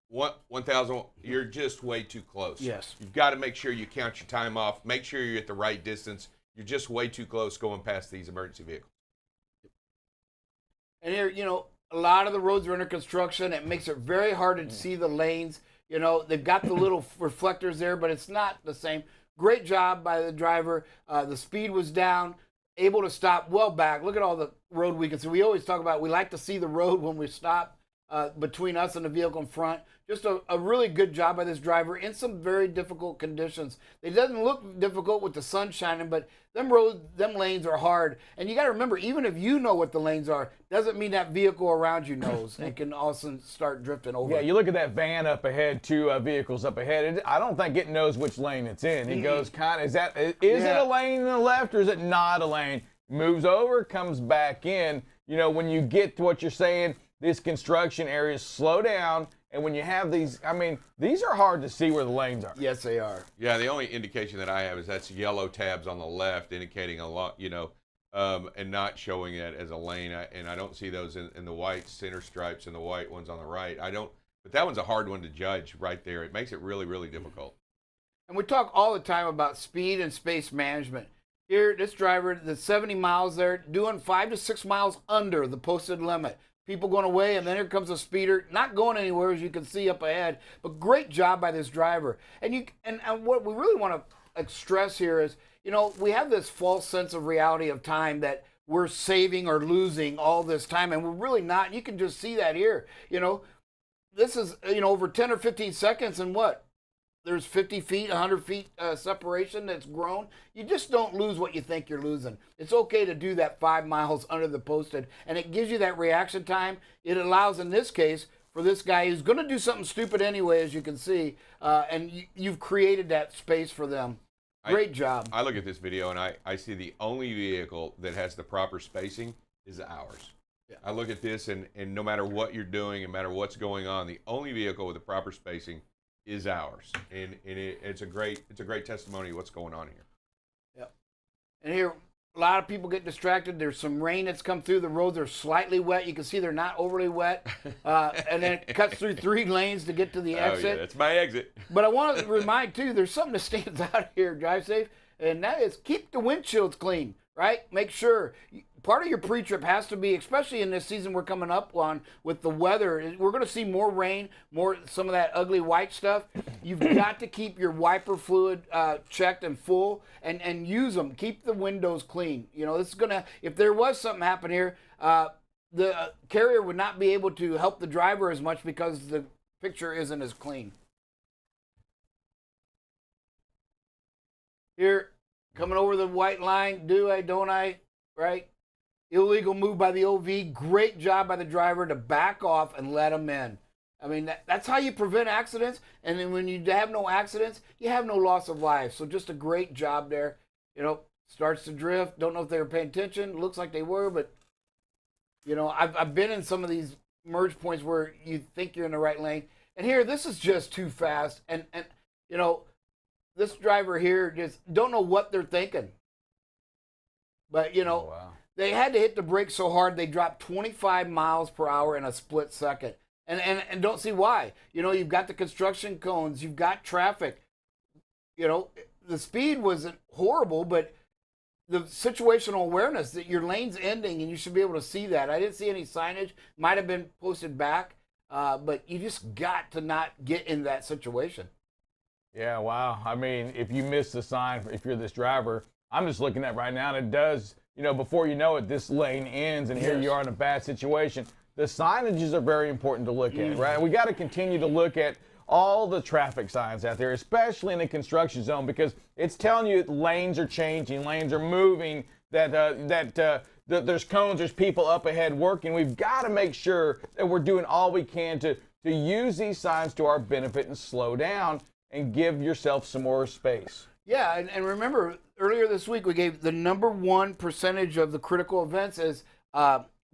1,000. You're just way too close. Yes. You've got to make sure you count your time off. Make sure you're at the right distance. You're just way too close going past these emergency vehicles. And here, a lot of the roads are under construction. It makes it very hard to see the lanes. They've got the little reflectors there, but it's not the same. Great job by the driver. The speed was down, able to stop well back. Look at all the road we can see. We always talk about we like to see the road when we stop between us and the vehicle in front. Just a really good job by this driver in some very difficult conditions. It doesn't look difficult with the sun shining, but them lanes are hard. And you got to remember, even if you know what the lanes are, doesn't mean that vehicle around you knows and can also start drifting over. Yeah, you look at that van up ahead, 2 vehicles up ahead. I don't think it knows which lane it's in. It goes kind of, is it a lane in the left or is it not a lane? Moves over, comes back in. When you get to what you're saying, this construction area, slow down. And when you have these, these are hard to see where the lanes are. Yes, they are. Yeah, the only indication that I have is that's yellow tabs on the left indicating a lot, and not showing it as a lane. And I don't see those in the white center stripes and the white ones on the right. But that one's a hard one to judge right there. It makes it really, really difficult. And we talk all the time about speed and space management. Here, this driver, the 70 miles there, doing 5 to 6 miles under the posted limit. People going away, and then here comes a speeder, not going anywhere, as you can see up ahead. But great job by this driver. And what we really want to stress here is, we have this false sense of reality of time that we're saving or losing all this time, and we're really not. You can just see that here. This is, over 10 or 15 seconds, and what? There's 50 feet, 100 feet separation that's grown. You just don't lose what you think you're losing. It's okay to do that 5 miles under the posted, and it gives you that reaction time. It allows, in this case, for this guy who's going to do something stupid anyway, as you can see, and you've created that space for them. Great job. I look at this video, and I see the only vehicle that has the proper spacing is ours. Yeah. I look at this, and no matter what you're doing, no matter what's going on, the only vehicle with the proper spacing is ours, and it's a great testimony of what's going on here. Yep. And here, a lot of people get distracted. There's some rain that's come through. The roads are slightly wet. You can see they're not overly wet, and then it cuts through 3 lanes to get to the exit. Yeah, that's my exit. But I want to remind too, there's something that stands out here. Drive safe, and that is keep the windshields clean. Right? Make sure. Part of your pre-trip has to be, especially in this season we're coming up on with the weather, we're going to see more rain, some of that ugly white stuff. You've got to keep your wiper fluid checked and full, and use them. Keep the windows clean. This is going to, if there was something happen here, the carrier would not be able to help the driver as much because the picture isn't as clean. Here, coming over the white line, do I, don't I, right? Illegal move by the OV. Great job by the driver to back off and let him in. That's how you prevent accidents. And then when you have no accidents, you have no loss of life. So just a great job there. Starts to drift. Don't know if they were paying attention. Looks like they were, but, I've been in some of these merge points where you think you're in the right lane. And here, this is just too fast. And this driver here just don't know what they're thinking. But, you know, wow. they had to hit the brakes so hard they dropped 25 miles per hour in a split second. And don't see why. You know, you've got the construction cones, you've got traffic. You know, the speed wasn't horrible, but the situational awareness that your lane's ending and you should be able to see that. I didn't see any signage. Might have been posted back, but you just got to not get in that situation. Yeah, wow. I mean, if you miss the sign, if you're this driver, I'm just looking at right now, and it does, you know, before you know it, this lane ends, and here you are in a bad situation. The signages are very important to look at, right? We got to continue to look at all the traffic signs out there, especially in the construction zone, because it's telling you lanes are changing, lanes are moving, that there's cones, there's people up ahead working. We've got to make sure that we're doing all we can to use these signs to our benefit and slow down and give yourself some more space. Yeah, and remember, earlier this week we gave the #1 percentage of the critical events as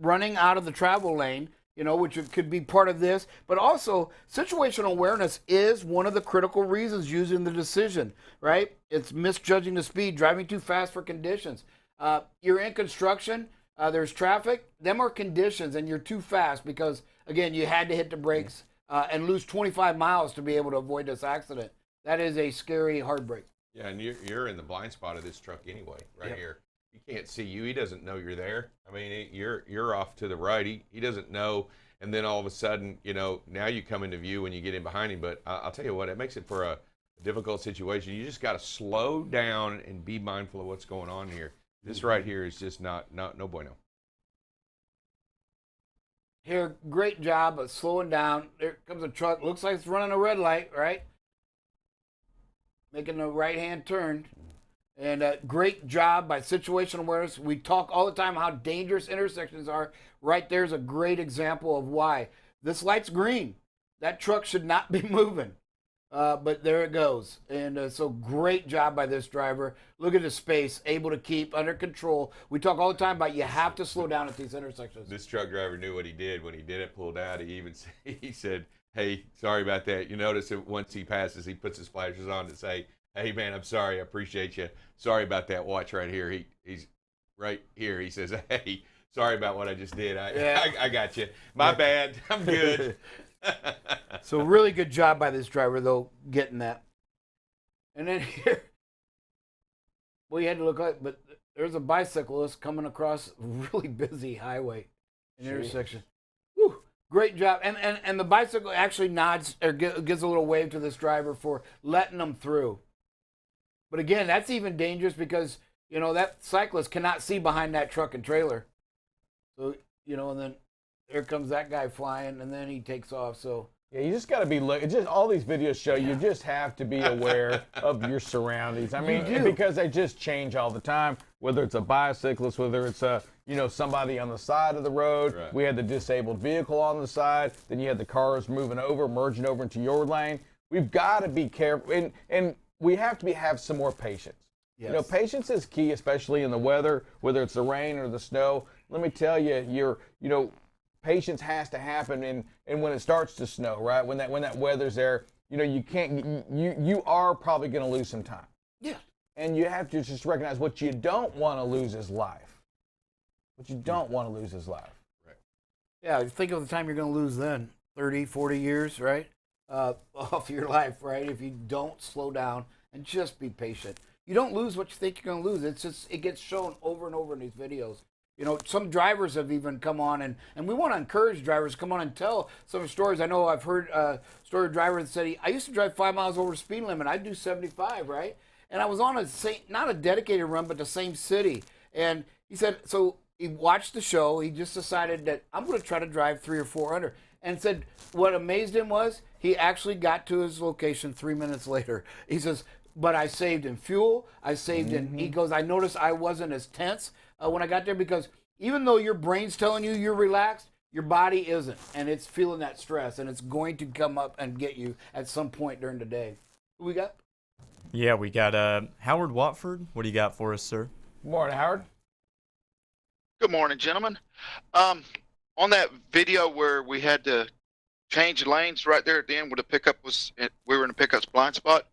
running out of the travel lane, you know, which could be part of this. But also, situational awareness is one of the critical reasons used in the decision, right? It's misjudging the speed, driving too fast for conditions. You're in construction, there's traffic, them are conditions, and you're too fast because, again, you had to hit the brakes and lose 25 miles to be able to avoid this accident. That is a scary heartbreak. Yeah, and you're in the blind spot of this truck anyway, right here. He can't see you. He doesn't know you're there. I mean, you're off to the right. He doesn't know. And then all of a sudden, you know, now you come into view when you get in behind him. But I'll tell you what, it makes it for a difficult situation. You just got to slow down and be mindful of what's going on here. This right here is just no bueno. Here, great job of slowing down. There comes a truck. Looks like it's running a red light, right? Making a right-hand turn. And great job by situational awareness. We talk all the time how dangerous intersections are. Right there's a great example of why. This light's green. That truck should not be moving. But there it goes. And so great job by this driver. Look at his space, able to keep under control. We talk all the time about you have to slow down at these intersections. This truck driver knew what he did when he did it, pulled out. He said, hey, sorry about that. You notice that once he passes, he puts his flashers on to say, hey, man, I'm sorry. I appreciate you. Sorry about that. Watch right here. He's right here. He says, hey, sorry about what I just did. I got you. My bad. I'm good. So really good job by this driver, though, getting that. And then here, well, you had to look like, but there's a bicyclist coming across a really busy highway intersection. Whew, great job. And the bicycle actually nods or gives a little wave to this driver for letting them through. But again, that's even dangerous because, you know, that cyclist cannot see behind that truck and trailer. So, you know, and then here comes that guy flying, and then he takes off. So yeah, you just got to be just all these videos show you just have to be aware of your surroundings. I mean, because they just change all the time. Whether it's a bicyclist, whether it's somebody on the side of the road. Right. We had the disabled vehicle on the side. Then you had the cars moving over, merging over into your lane. We've got to be careful, and we have to have some more patience. Yes. You know, patience is key, especially in the weather, whether it's the rain or the snow. Let me tell you, patience has to happen, and when it starts to snow, right? When that weather's there, you know, you are probably going to lose some time. Yeah. And you have to just recognize what you don't want to lose is life. What you don't want to lose is life. Right. Yeah, think of the time you're going to lose then, 30, 40 years, right? Off your life, right? If you don't slow down and just be patient. You don't lose what you think you're going to lose. It's just, it gets shown over and over in these videos. You know, some drivers have even come on, and we want to encourage drivers to come on and tell some stories. I know I've heard a story of a driver that said, I used to drive 5 miles over the speed limit. I'd do 75, right? And I was on not a dedicated run, but the same city. And he said, so he watched the show. He just decided that I'm going to try to drive 300 or 400. And said what amazed him was he actually got to his location 3 minutes later. He says, but I saved in fuel. I saved in, he goes, I noticed I wasn't as tense when I got there because even though your brain's telling you you're relaxed, your body isn't. And it's feeling that stress. And it's going to come up and get you at some point during the day. Who we got? Yeah, we got Howard Watford. What do you got for us, sir? Good morning, Howard. Good morning, gentlemen. On that video where we had to change lanes right there at the end where the pickup was, we were in the pickup's blind spot.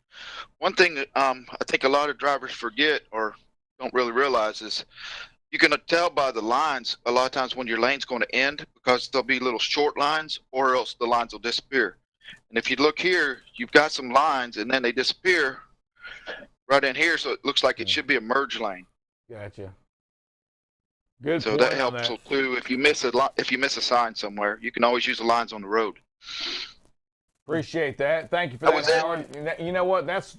One thing that I think a lot of drivers forget or don't really realize is you can tell by the lines a lot of times when your lane's going to end, because there'll be little short lines or else the lines will disappear. And if you look here, you've got some lines and then they disappear right in here, so it looks like it should be a merge lane. Gotcha. Good So point that on helps that. too. If you miss a sign somewhere, you can always use the lines on the road. Appreciate that. Thank you for That that, was it. Howard. You know what? That's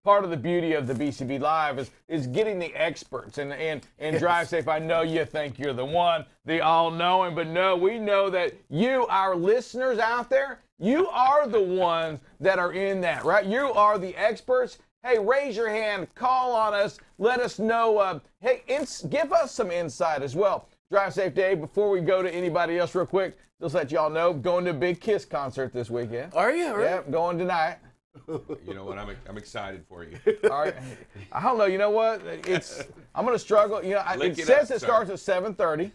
part of the beauty of the BCB Live is getting the experts and Drive Safe. I know you think you're the one, the all-knowing, but no, we know that you, our listeners out there, you are the ones that are in that, right? You are the experts. Hey, raise your hand, call on us, let us know. Hey, give us some insight as well. Drive Safe Dave, before we go to anybody else real quick, just let y'all know, going to a big Kiss concert this weekend. Are you? Really? Yeah, going tonight. You know what? I'm excited for you. All right. I don't know. You know what? I'm going to struggle. You know, Lick it it says up, it sir. starts at 7:30.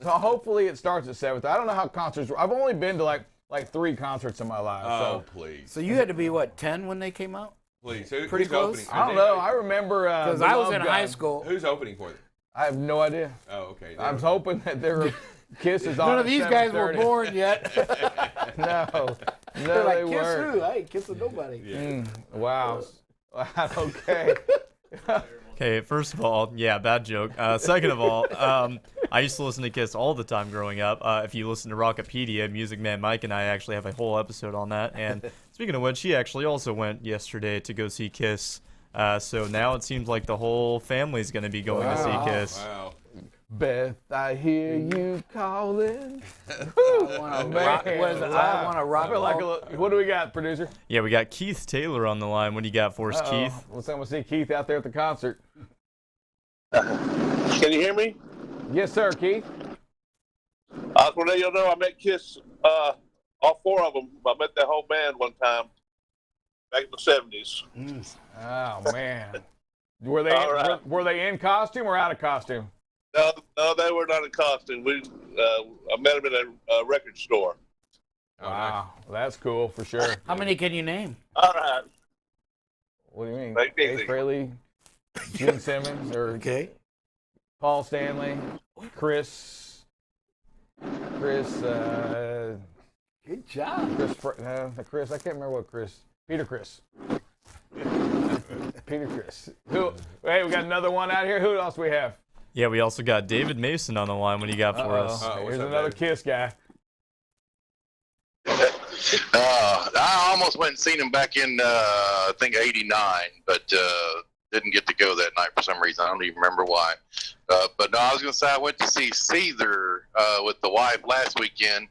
So hopefully it starts at 7:30. I don't know how concerts work. I've only been to like 3 concerts in my life. Oh, So please. So you had to be, what, 10 when they came out? Please. Pretty Who's close. opening? I don't know. I remember Because the I was Love in Gun. high school. Who's opening for them? I have no idea. Oh, okay. I was hoping that there were Kisses on None at of these guys were 7:30. born yet. No. They're No, like, they kiss weren't. who? I ain't kissing nobody. Wow. Okay. Okay, first of all, yeah, bad joke. Second of all, I used to listen to Kiss all the time growing up. If you listen to Rockopedia, Music Man Mike and I actually have a whole episode on that. And speaking of which, he actually also went yesterday to go see Kiss. So now it seems like the whole family's going to be going to Wow. see Kiss. Wow. Beth, I hear you calling. I want to rock. Man, What is it? wow. I want to rock. I feel like a little, what do we got, producer? Yeah, we got Keith Taylor on the line. What do you got for us, Keith? Let's I'm gonna see Keith out there at the concert. Can you hear me? Yes, sir, Keith. I was going to let you know I met Kiss, all 4 of them. I met that whole band one time back in the 70s. Oh man, were they All right. were they in costume or out of costume? No, they were not in costume. I met them in a record store. Wow, that's cool for sure. How many can you name? All right. What do you mean? Like Ace easy. Frehley, Gene Simmons, or Okay. Paul Stanley, Chris. Good job. Chris. I can't remember what Chris. Peter Chris. Peter Chris. Who? Hey, we got another one out here. Who else we have? Yeah, we also got David Mason on the line. What do you got for us? what's Here's up, another David? Kiss guy. I almost went and seen him back in, I think, '89, but didn't get to go that night for some reason. I don't even remember why. But no, I was going to say I went to see Seether with the wife last weekend,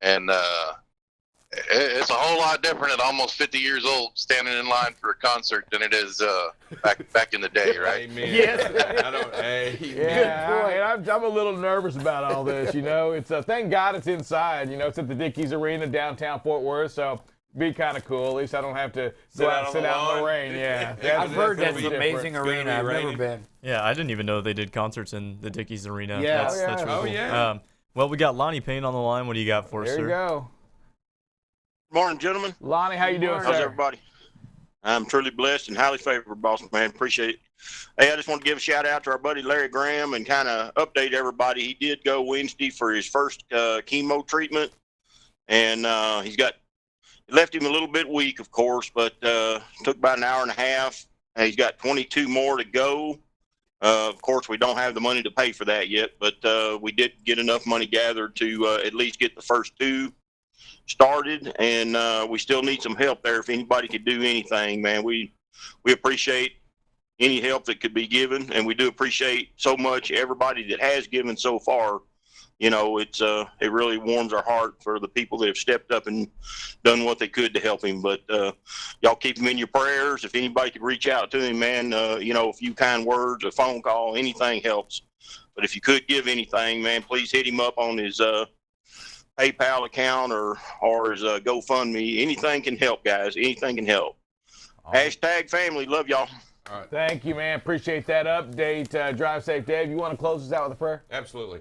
and it's a whole lot different at almost 50 years old standing in line for a concert than it is back in the day, right? Amen. Yes. I don't. Hey. Yeah, I'm a little nervous about all this. You know, it's thank God it's inside. You know, it's at the Dickies Arena downtown Fort Worth, so be kind of cool. At least I don't have to go out and sit out in the rain. Yeah, I've heard gonna that's be an amazing different. It's arena. gonna I've be never raining. been. Yeah, I didn't even know they did concerts in the Dickies Arena. Yeah. That's, Oh, yeah. that's really Oh, cool. yeah. Well, we got Lonnie Payne on the line. What do you got for us, There sir? you go, Morning, gentlemen. Lonnie. How you doing, How's sir? everybody? I'm truly blessed and highly favored, boss man. Appreciate it. Hey, I just want to give a shout out to our buddy Larry Graham and kind of update everybody. He did go Wednesday for his first chemo treatment, and it left him a little bit weak, of course, but took about an hour and a half. And he's got 22 more to go. Of course, we don't have the money to pay for that yet, but we did get enough money gathered to at least get the first 2 started, and we still need some help there. If anybody could do anything, man, we appreciate any help that could be given, and we do appreciate so much everybody that has given so far. You know, it really warms our heart for the people that have stepped up and done what they could to help him. But y'all keep him in your prayers. If anybody could reach out to him, man, a few kind words, a phone call, anything helps. But if you could give anything, man, please hit him up on his PayPal account or his GoFundMe. Anything can help, guys. Anything can help. Hashtag family. Love y'all. All right. Thank you, man. Appreciate that update. Drive safe, Dave. You want to close us out with a prayer? Absolutely.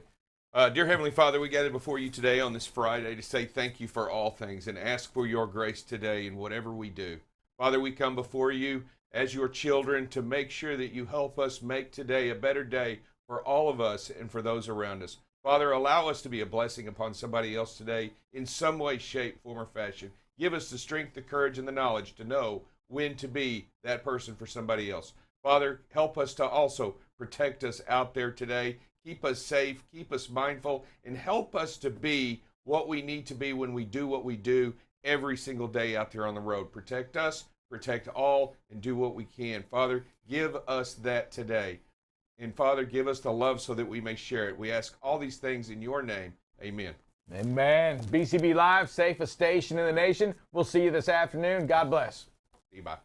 Dear Heavenly Father, we gather before you today on this Friday to say thank you for all things and ask for your grace today in whatever we do. Father, we come before you as your children to make sure that you help us make today a better day for all of us and for those around us. Father, allow us to be a blessing upon somebody else today in some way, shape, form, or fashion. Give us the strength, the courage, and the knowledge to know when to be that person for somebody else. Father, help us to also protect us out there today. Keep us safe, keep us mindful, and help us to be what we need to be when we do what we do every single day out there on the road. Protect us, protect all, and do what we can. Father, give us that today. And Father, give us the love so that we may share it. We ask all these things in your name. Amen. Amen. BCB Live, safest station in the nation. We'll see you this afternoon. God bless. See you. Bye.